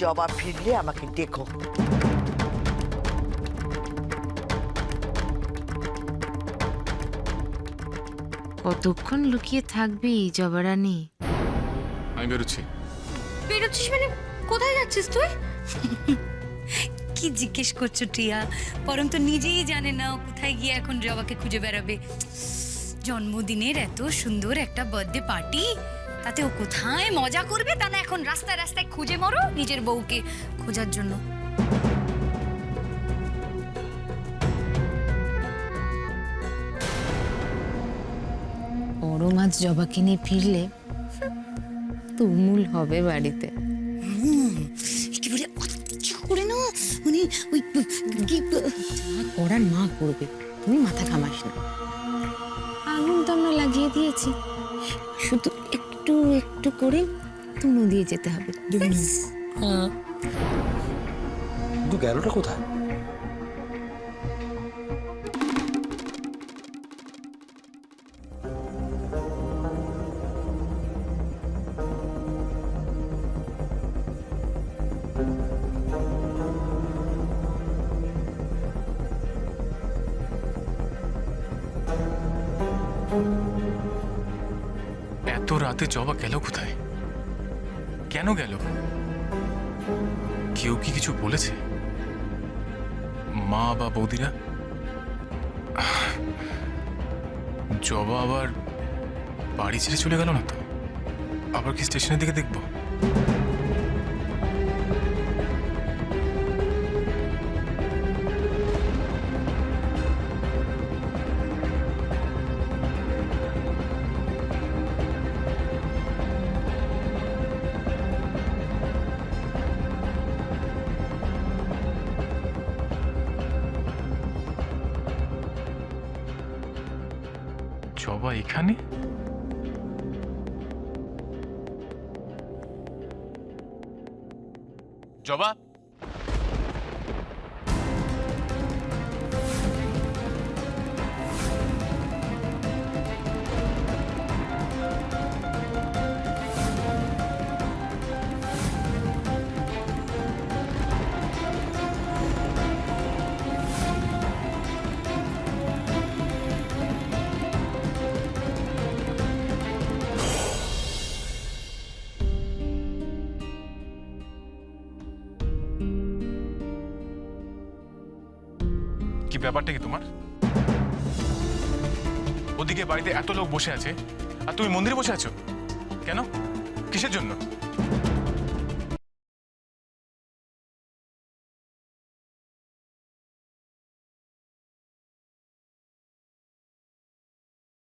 জবা ফিরলে আমাকে ডেকো। কতক্ষণ লুকিয়ে থাকবি জবারানী? আমি বেরোচ্ছি। বেরোচ্ছিস মানে কোথায় যাচ্ছিস তুই? কি জিজ্ঞেস করছো টিয়া? পরম তো নিজেই জানে না ও কোথায় গিয়ে এখন জবাকে খুঁজে বেড়াবে। জন্মদিনের এত সুন্দর একটা বার্থডে পার্টি, তাতে ও কোথায় মজা করবে তা না এখন রাস্তায় রাস্তায় খুঁজে মরো নিজের বউকে খোঁজার জন্য। পরম আজ জবাকে নিয়ে ফিরলে তুমুল হবে বাড়িতে। একেবারে ইচ্ছা করে না, মানে ওই করার মা করবে, তুমি মাথা ঘামাস না। আগুন তো আমরা লাগিয়ে দিয়েছি, শুধু একটু একটু করে তুনো দিয়ে যেতে হবে। কিন্তু গেলোটা কোথায়? এত রাতে জবা গেল কোথায়? কেন গেল? কেউ কি কিছু বলেছে? মা বা বৌদিরা? জবা আবার বাড়ি ছেড়ে চলে গেল না তো? আবার কি স্টেশনের দিকে দেখবো? জবা এখানে? জবা, কি ব্যাপারটা কি তোমার? ওদিকে বাড়িতে এত লোক বসে আছে আর তুমি মন্দিরে বসে আছো কেন? কিসের জন্য?